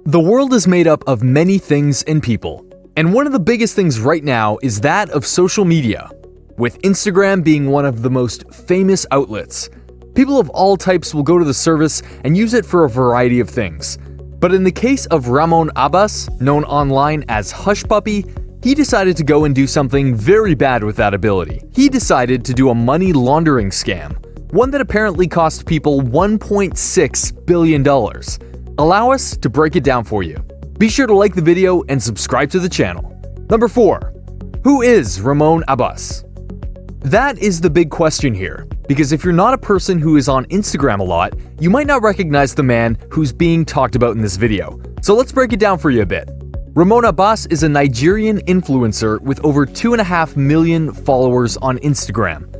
The world is made up of many things and people, and one of the biggest things right now is that of social media, with Instagram being one of the most famous outlets. People of all types will go to the service and use it for a variety of things. But in the case of Ramon Abbas, known online as Hushpuppi, he decided to go and do something very bad with that ability. He decided to do a money laundering scam, one that apparently cost people $1.6 billion. Allow us to break it down for you. Be sure to like the video and subscribe to the channel. Number 4. Who is Ramon Abbas? That is the big question here, because if you're not a person who is on Instagram a lot, you might not recognize the man who's being talked about in this video. So let's break it down for you a bit. Ramon Abbas is a Nigerian influencer with over 2.5 million followers on Instagram.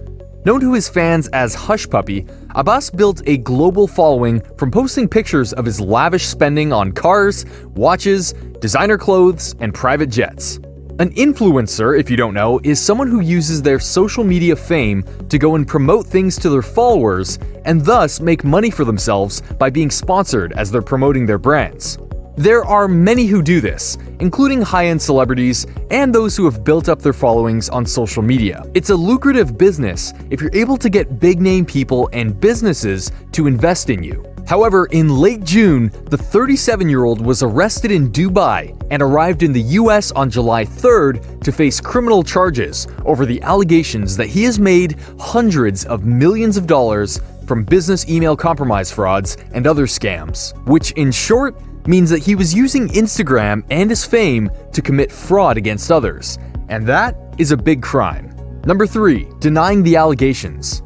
Known to his fans as Hushpuppi, Abbas built a global following from posting pictures of his lavish spending on cars, watches, designer clothes, and private jets. An influencer, if you don't know, is someone who uses their social media fame to go and promote things to their followers and thus make money for themselves by being sponsored as they're promoting their brands. There are many who do this, including high-end celebrities and those who have built up their followings on social media. It's a lucrative business if you're able to get big-name people and businesses to invest in you. However, in late June, the 37-year-old was arrested in Dubai and arrived in the US on July 3rd to face criminal charges over the allegations that he has made hundreds of millions of dollars from business email compromise frauds and other scams, which in short means that he was using Instagram and his fame to commit fraud against others, and that is a big crime. Number 3. Denying the allegations.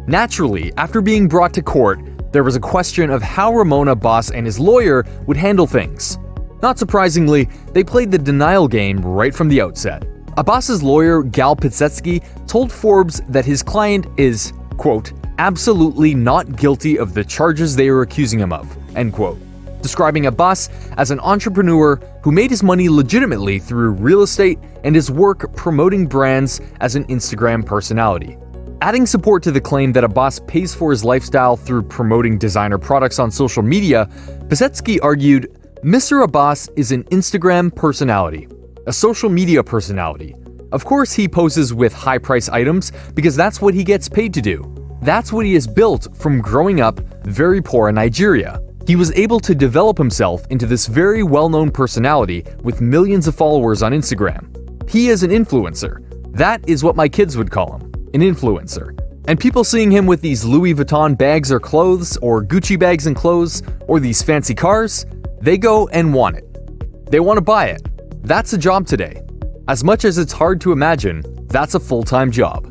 Naturally, after being brought to court, there was a question of how Ramon Abbas and his lawyer would handle things. Not surprisingly, they played the denial game right from the outset. Abbas's lawyer, Gal Pitsetsky, told Forbes that his client is, quote, absolutely not guilty of the charges they are accusing him of, end quote, describing Abbas as an entrepreneur who made his money legitimately through real estate and his work promoting brands as an Instagram personality. Adding support to the claim that Abbas pays for his lifestyle through promoting designer products on social media, Pitsetsky argued, Mr. Abbas is an Instagram personality, a social media personality. Of course he poses with high-price items because that's what he gets paid to do. That's what he has built from growing up very poor in Nigeria. He was able to develop himself into this very well-known personality with millions of followers on Instagram. He is an influencer. That is what my kids would call him, an influencer. And people seeing him with these Louis Vuitton bags or clothes, or Gucci bags and clothes, or these fancy cars, they go and want it. They want to buy it. That's a job today. As much as it's hard to imagine, that's a full-time job.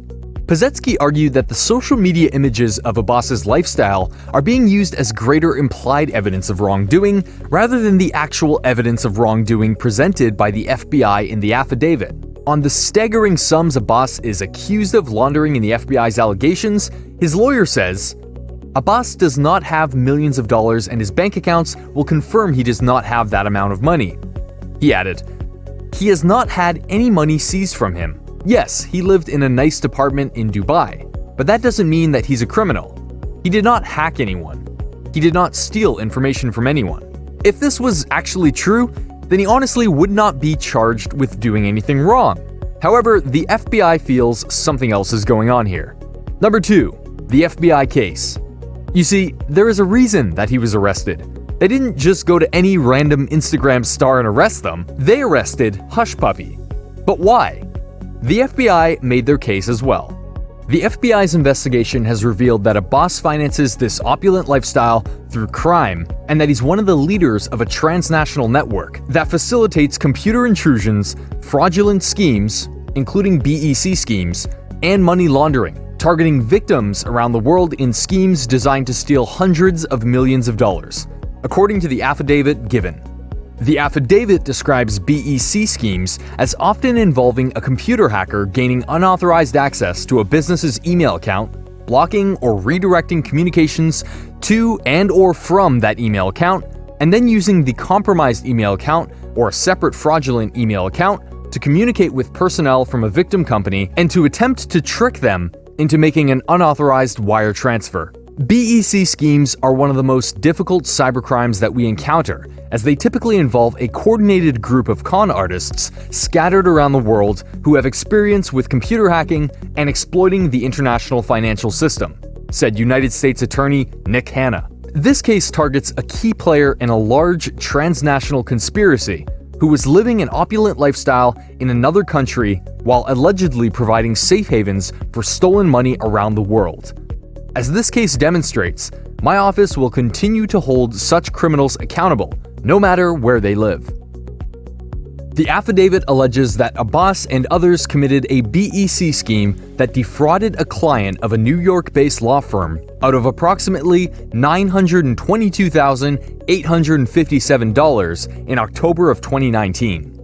Pitsetsky argued that the social media images of Abbas's lifestyle are being used as greater implied evidence of wrongdoing rather than the actual evidence of wrongdoing presented by the FBI in the affidavit. On the staggering sums Abbas is accused of laundering in the FBI's allegations, his lawyer says, Abbas does not have millions of dollars and his bank accounts will confirm he does not have that amount of money. He added, he has not had any money seized from him. Yes, he lived in a nice apartment in Dubai, but that doesn't mean that he's a criminal. He did not hack anyone. He did not steal information from anyone. If this was actually true, then he honestly would not be charged with doing anything wrong. However, the FBI feels something else is going on here. Number 2. The FBI case. You see, there is a reason that he was arrested. They didn't just go to any random Instagram star and arrest them. They arrested Hushpuppi. But why? The FBI made their case as well. The FBI's investigation has revealed that Abbas finances this opulent lifestyle through crime and that he's one of the leaders of a transnational network that facilitates computer intrusions, fraudulent schemes, including BEC schemes, and money laundering, targeting victims around the world in schemes designed to steal hundreds of millions of dollars, according to the affidavit given. The affidavit describes BEC schemes as often involving a computer hacker gaining unauthorized access to a business's email account, blocking or redirecting communications to and/or from that email account, and then using the compromised email account or a separate fraudulent email account to communicate with personnel from a victim company and to attempt to trick them into making an unauthorized wire transfer. BEC schemes are one of the most difficult cybercrimes that we encounter, as they typically involve a coordinated group of con artists scattered around the world who have experience with computer hacking and exploiting the international financial system, said United States Attorney Nick Hanna. This case targets a key player in a large transnational conspiracy who was living an opulent lifestyle in another country while allegedly providing safe havens for stolen money around the world. As this case demonstrates, my office will continue to hold such criminals accountable, no matter where they live. The affidavit alleges that Abbas and others committed a BEC scheme that defrauded a client of a New York-based law firm out of approximately $922,857 in October of 2019.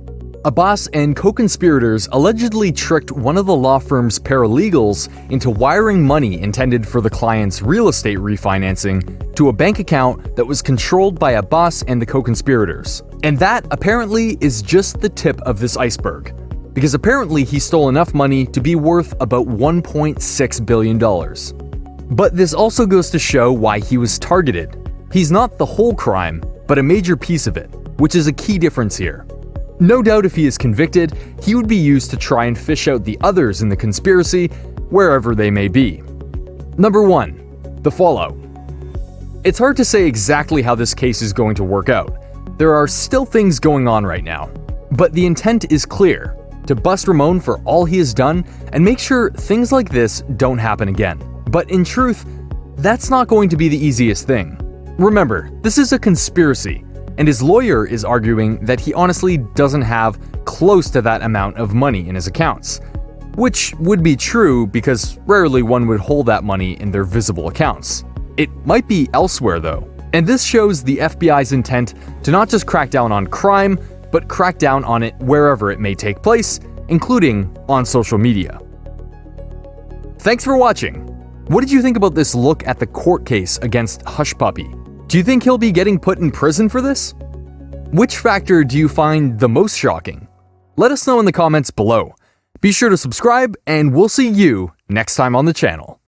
Abbas and co-conspirators allegedly tricked one of the law firm's paralegals into wiring money intended for the client's real estate refinancing to a bank account that was controlled by Abbas and the co-conspirators. And that, apparently, is just the tip of this iceberg, because apparently he stole enough money to be worth about $1.6 billion. But this also goes to show why he was targeted. He's not the whole crime, but a major piece of it, which is a key difference here. No doubt if he is convicted, he would be used to try and fish out the others in the conspiracy, wherever they may be. Number 1. The fallout. It's hard to say exactly how this case is going to work out. There are still things going on right now. But the intent is clear, to bust Ramon for all he has done and make sure things like this don't happen again. But in truth, that's not going to be the easiest thing. Remember, this is a conspiracy, and his lawyer is arguing that he honestly doesn't have close to that amount of money in his accounts. Which would be true because rarely one would hold that money in their visible accounts. It might be elsewhere though, and this shows the FBI's intent to not just crack down on crime, but crack down on it wherever it may take place, including on social media. Thanks for watching! What did you think about this look at the court case against Hushpuppi? Do you think he'll be getting put in prison for this? Which factor do you find the most shocking? Let us know in the comments below. Be sure to subscribe, and we'll see you next time on the channel.